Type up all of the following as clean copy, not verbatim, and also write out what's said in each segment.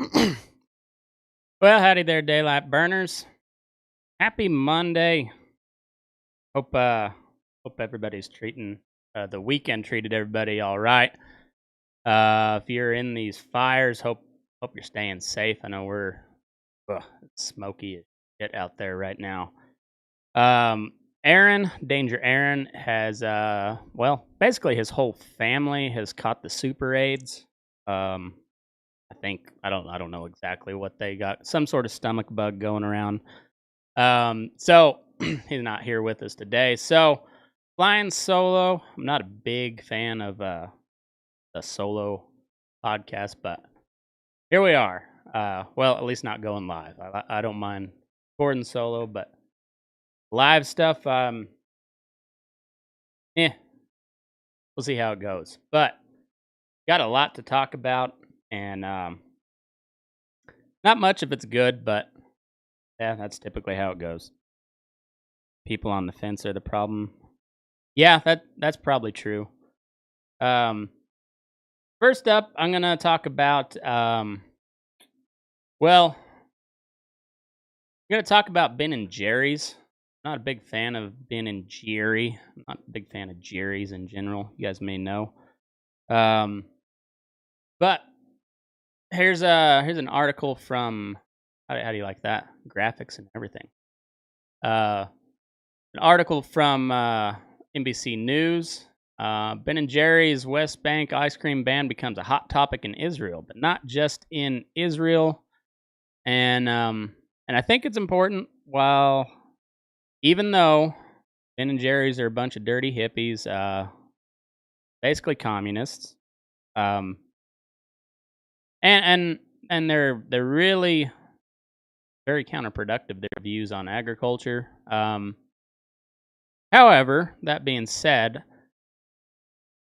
Well, howdy there, daylight burners. Happy Monday. Hope everybody's treating the weekend treated everybody all right. If you're in these fires, hope you're staying safe. I know it's smoky as shit out there right now. Aaron, Danger Aaron, has basically his whole family has caught the super AIDS. I don't know exactly what they got. Some sort of stomach bug going around. So he's not here with us today. So flying solo. I'm not a big fan of the solo podcast, but here we are. Well, at least not going live. I don't mind recording solo, but live stuff. We'll see how it goes. But got a lot to talk about, and not much of it's good, but yeah, that's typically how it goes. People on the fence are the problem. Yeah, that's probably true. First up, I'm gonna talk about I'm gonna talk about Ben and Jerry's. Not a big fan of Ben and Jerry. I'm not a big fan of Jerry's in general. You guys may know. Um, but here's an article from how do you like that graphics and everything. An article from NBC News. Ben and Jerry's West Bank ice cream ban becomes a hot topic in Israel, but not just in Israel. And I think it's important. Even though Ben and Jerry's are a bunch of dirty hippies, basically communists, um, and they're really very counterproductive. Their views on agriculture. However, that being said,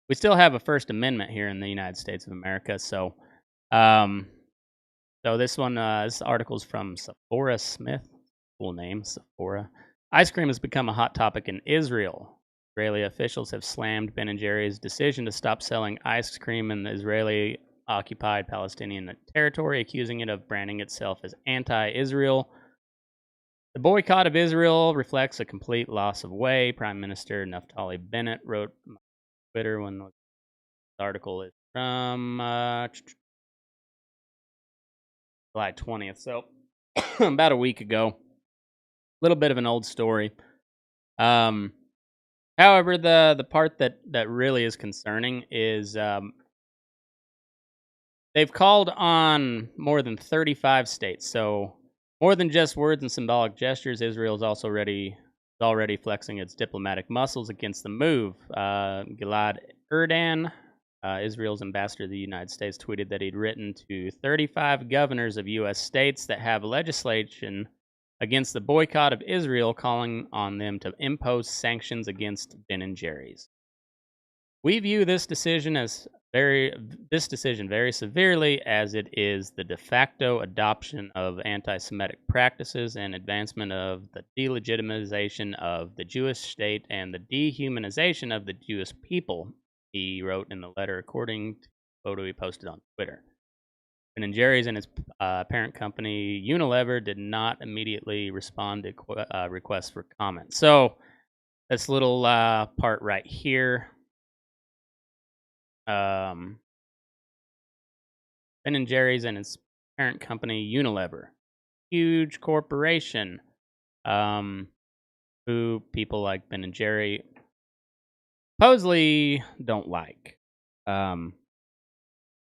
we still have a First Amendment here in the United States of America. So this article's from Sephora Smith. Cool name, Sephora. Ice cream has become a hot topic in Israel. Israeli officials have slammed Ben & Jerry's decision to stop selling ice cream in the Israeli-occupied Palestinian territory, accusing it of branding itself as anti-Israel. The boycott of Israel reflects a complete loss of way, Prime Minister Naftali Bennett wrote on Twitter when the article is from July 20th. So about a week ago. A little bit of an old story. However, the part that really is concerning is they've called on more than 35 states. So more than just words and symbolic gestures, Israel is already flexing its diplomatic muscles against the move. Gilad Erdan, Israel's ambassador to the United States, tweeted that he'd written to 35 governors of U.S. states that have legislation against the boycott of Israel, calling on them to impose sanctions against Ben & Jerry's. We view this decision very severely, as it is the de facto adoption of anti-Semitic practices and advancement of the delegitimization of the Jewish state and the dehumanization of the Jewish people, he wrote in the letter, according to a photo he posted on Twitter. Ben & Jerry's and its parent company Unilever did not immediately respond to requests for comment. So this little part right here, Ben & Jerry's and its parent company Unilever, huge corporation, who people like Ben & Jerry supposedly don't like.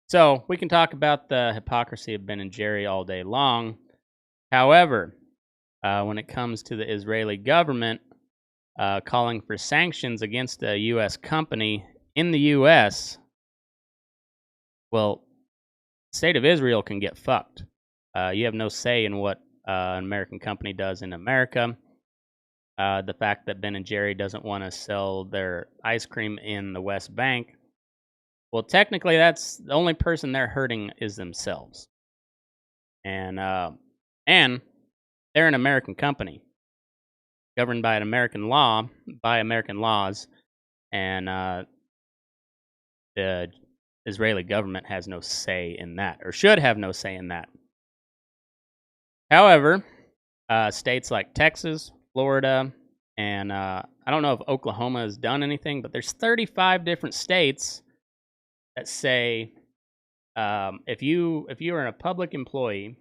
So we can talk about the hypocrisy of Ben & Jerry all day long. However, when it comes to the Israeli government calling for sanctions against a U.S. company in the U.S., well, the state of Israel can get fucked. You have no say in what an American company does in America. The fact that Ben & Jerry doesn't want to sell their ice cream in the West Bank, well, technically, that's the only person they're hurting is themselves. And they're an American company, governed by an American law, by American laws, and the Israeli government has no say in that, or should have no say in that. However, states like Texas, Florida, and I don't know if Oklahoma has done anything, but there's 35 different states that say if you are a public employee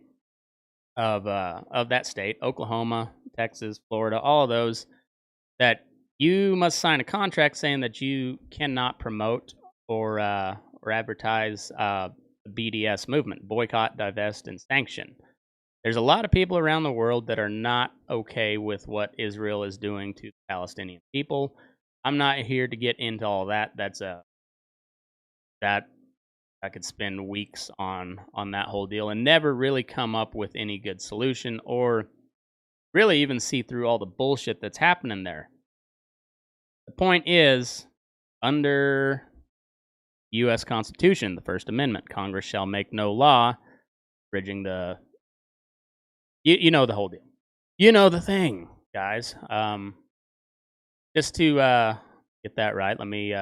of that state, Oklahoma, Texas, Florida, all of those, that you must sign a contract saying that you cannot promote or advertise the BDS movement, boycott, divest, and sanction. There's a lot of people around the world that are not okay with what Israel is doing to the Palestinian people. I'm not here to get into all that. That I could spend weeks on that whole deal and never really come up with any good solution or really even see through all the bullshit that's happening there. The point is, under U.S. Constitution, the First Amendment, Congress shall make no law bridging the. You know the whole deal. You know the thing, guys. Just to get that right, let me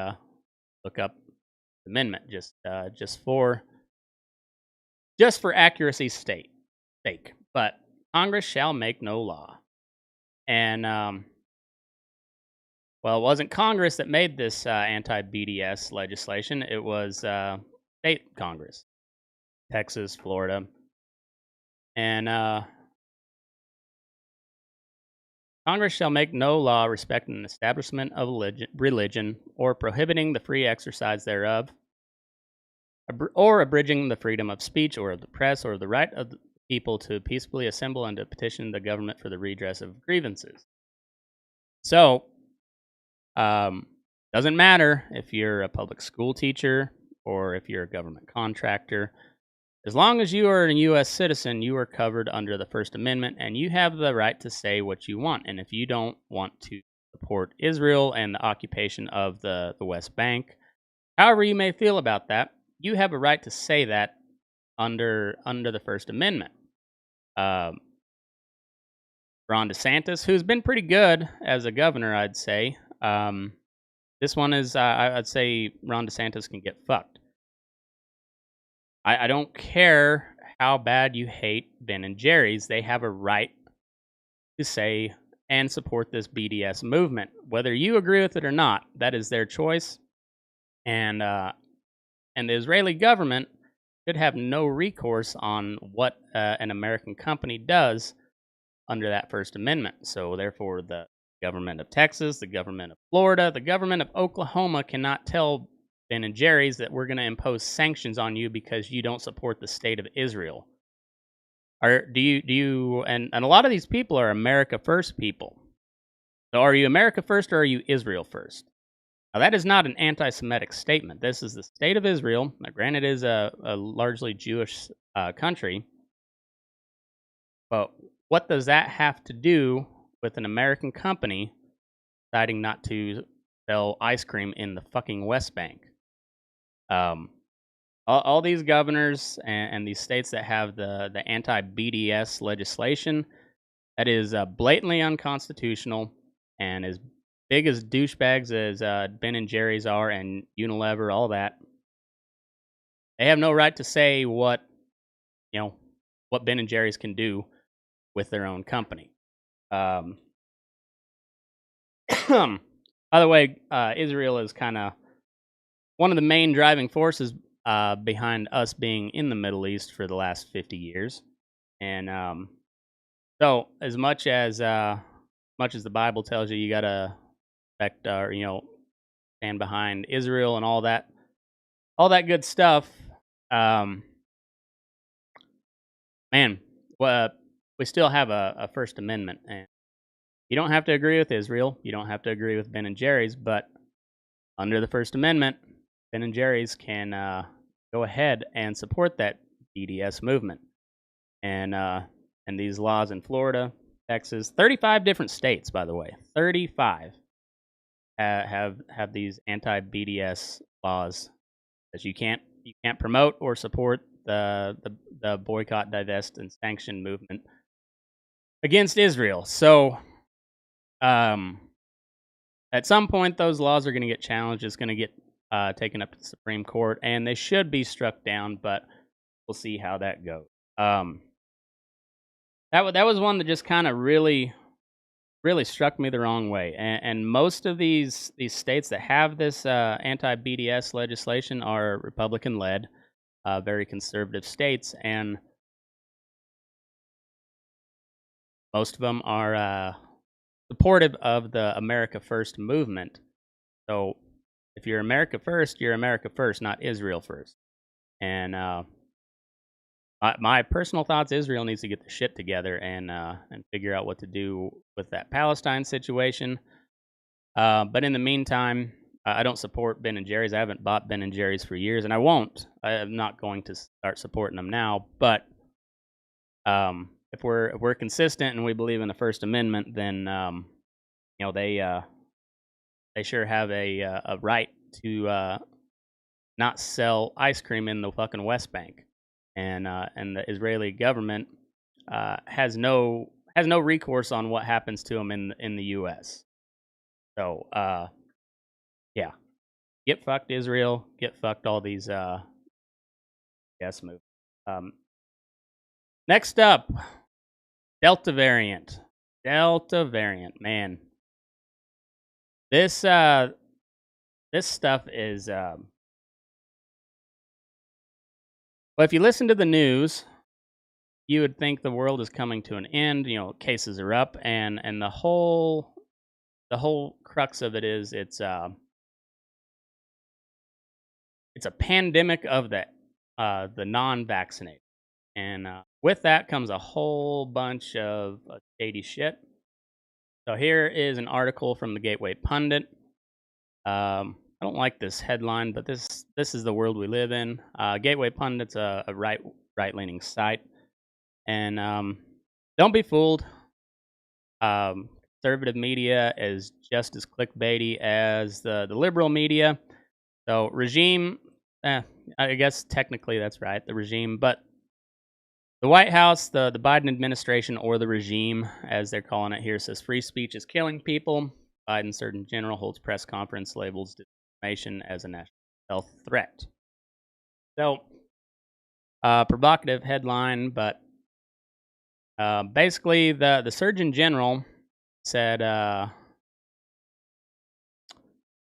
look up the amendment just for accuracy's sake. But Congress shall make no law, and well, it wasn't Congress that made this anti-BDS legislation. It was state Congress, Texas, Florida, and Congress shall make no law respecting an establishment of religion or prohibiting the free exercise thereof, or abridging the freedom of speech or of the press or the right of the people to peacefully assemble and to petition the government for the redress of grievances. So, doesn't matter if you're a public school teacher or if you're a government contractor. As long as you are a U.S. citizen, you are covered under the First Amendment, and you have the right to say what you want. And if you don't want to support Israel and the occupation of the West Bank, however you may feel about that, you have a right to say that under the First Amendment. Ron DeSantis, who's been pretty good as a governor, I'd say. This one is, I'd say Ron DeSantis can get fucked. I don't care how bad you hate Ben and Jerry's. They have a right to say and support this BDS movement. Whether you agree with it or not, that is their choice. And the Israeli government should have no recourse on what an American company does under that First Amendment. So therefore, the government of Texas, the government of Florida, the government of Oklahoma cannot tell Ben and Jerry's that we're going to impose sanctions on you because you don't support the state of Israel. Do you and a lot of these people are America First people. So are you America First or are you Israel First? Now that is not an anti-Semitic statement. This is the state of Israel. Now, granted, it is a largely Jewish country, but what does that have to do with an American company deciding not to sell ice cream in the fucking West Bank? All these governors and these states that have the anti-BDS legislation, that is blatantly unconstitutional, and as big as douchebags as Ben and Jerry's are, and Unilever, all that, they have no right to say what Ben and Jerry's can do with their own company. By the way, Israel is kind of one of the main driving forces behind us being in the Middle East for the last 50 years. And so as much as the Bible tells you, you got to respect stand behind Israel and all that good stuff. Man, we still have a First Amendment, and you don't have to agree with Israel. You don't have to agree with Ben and Jerry's, but under the First Amendment, Ben and Jerry's can go ahead and support that BDS movement. And these laws in Florida, Texas, 35 different states, by the way, 35 have these anti-BDS laws that you can't promote or support the boycott, divest, and sanction movement against Israel. So, at some point, those laws are going to get challenged. It's going to get taken up to the Supreme Court, and they should be struck down, but we'll see how that goes. Um, that was one that just kind of really struck me the wrong way. And most of these states that have this anti BDS legislation are Republican led, very conservative states, and most of them are supportive of the America First movement. So if you're America first, not Israel first. And my personal thoughts: Israel needs to get the shit together and figure out what to do with that Palestine situation. But in the meantime, I don't support Ben and Jerry's. I haven't bought Ben and Jerry's for years, and I won't. I am not going to start supporting them now. But if we're consistent and we believe in the First Amendment, then they sure have a right to not sell ice cream in the fucking West Bank, and the Israeli government has no recourse on what happens to them in the U.S. So yeah, get fucked Israel, get fucked all these yes moves. Next up, Delta variant. Delta variant, man. This stuff is well, if you listen to the news, you would think the world is coming to an end. Cases are up, and the whole crux of it is it's a pandemic of the non-vaccinated, and with that comes a whole bunch of shady shit. So here is an article from the Gateway Pundit. I don't like this headline, but this is the world we live in. Gateway Pundit's a right-leaning site, and don't be fooled. Conservative media is just as clickbaity as the liberal media. So regime, I guess technically that's right, the regime, but the White House, the Biden administration, or the regime, as they're calling it here, says free speech is killing people. Biden Surgeon General holds press conference, labels disinformation as a national health threat. So, provocative headline, but basically the Surgeon General said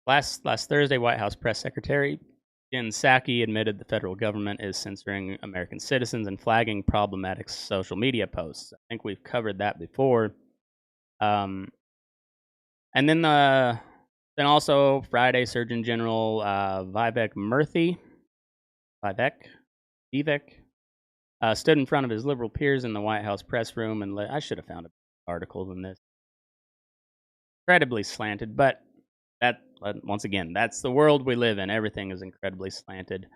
last Thursday, White House Press Secretary Jen Psaki admitted the federal government is censoring American citizens and flagging problematic social media posts. I think we've covered that before. And then also Friday, Surgeon General Vivek Murthy, stood in front of his liberal peers in the White House press room, and I should have found an article than this. Incredibly slanted, but that once again, that's the world we live in. Everything is incredibly slanted.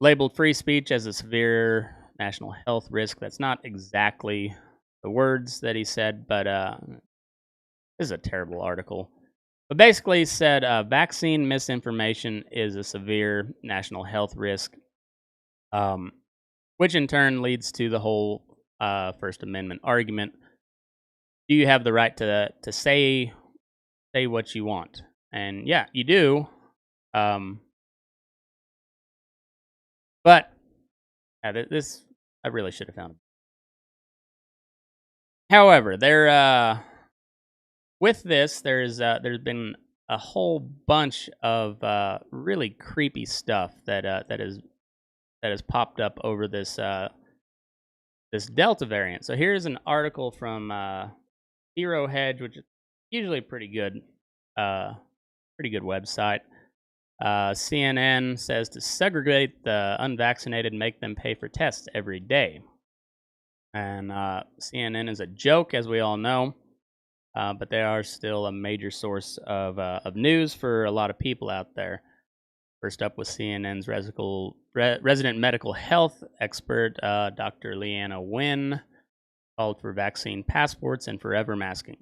Labeled free speech as a severe national health risk. That's not exactly the words that he said, but this is a terrible article. But basically, he said vaccine misinformation is a severe national health risk, which in turn leads to the whole First Amendment argument. Do you have the right to say what you want? And yeah, you do. But this I really should have found it. However, with this, there's been a whole bunch of really creepy stuff that has popped up over this Delta variant. So here's an article from Hero Hedge, which is usually a pretty good website. CNN says to segregate the unvaccinated, make them pay for tests every day. And CNN is a joke, as we all know, but they are still a major source of news for a lot of people out there. First up was CNN's resident medical health expert, Dr. Leanna Wen, called for vaccine passports and forever masking.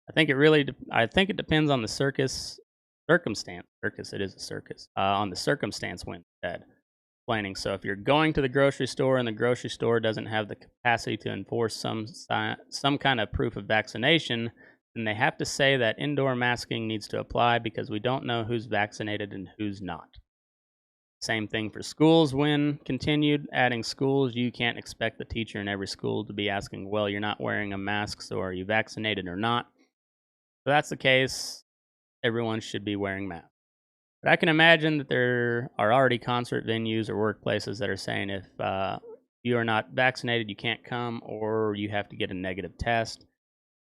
I think it depends on the circumstance. It is a circus. On the circumstance when said. Explaining. So if you're going to the grocery store and the grocery store doesn't have the capacity to enforce some kind of proof of vaccination, then they have to say that indoor masking needs to apply because we don't know who's vaccinated and who's not. Same thing for schools when continued. Adding schools, you can't expect the teacher in every school to be asking, well, you're not wearing a mask, so are you vaccinated or not? If that's the case, everyone should be wearing masks. But I can imagine that there are already concert venues or workplaces that are saying if you are not vaccinated, you can't come, or you have to get a negative test.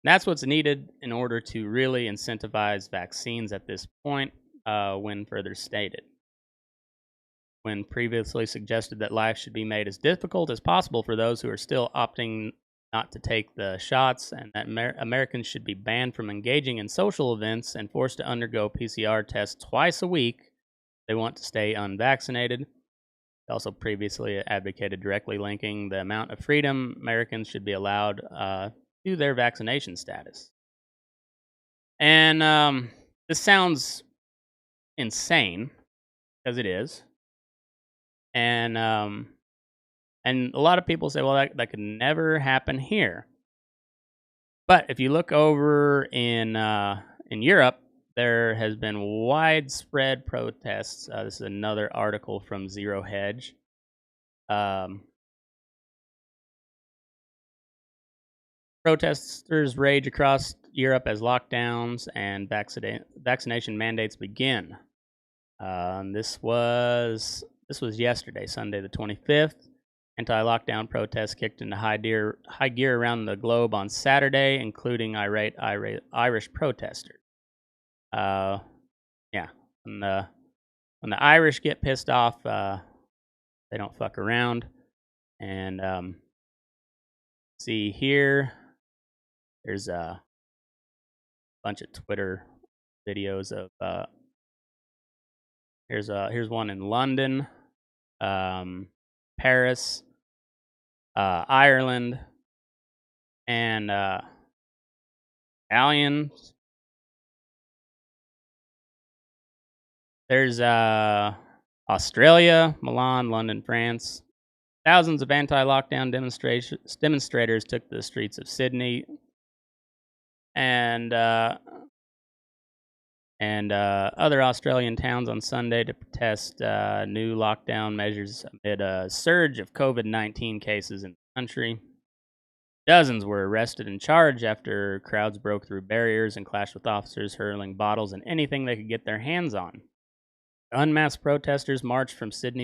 That's what's needed in order to really incentivize vaccines at this point, when further stated. When previously suggested that life should be made as difficult as possible for those who are still opting not to take the shots, and that Americans should be banned from engaging in social events and forced to undergo PCR tests twice a week, they want to stay unvaccinated. They also previously advocated directly linking the amount of freedom Americans should be allowed to their vaccination status. And this sounds insane, because it is. And a lot of people say, well, that could never happen here. But if you look over in Europe, there has been widespread protests. This is another article from Zero Hedge. Protesters rage across Europe as lockdowns and vaccination mandates begin. This was yesterday, Sunday the 25th. Anti-lockdown protests kicked into high gear around the globe on Saturday, including irate Irish protesters. Yeah, when the Irish get pissed off, they don't fuck around. And see here, there's a bunch of Twitter videos of. Here's one in London, Paris, Ireland, and Italians. There's Australia, Milan, London, France. Thousands of anti-lockdown demonstrators took to the streets of Sydney and other Australian towns on Sunday to protest new lockdown measures amid a surge of COVID-19 cases in the country. Dozens were arrested and charged after crowds broke through barriers and clashed with officers hurling bottles and anything they could get their hands on. Unmasked protesters marched from Sydney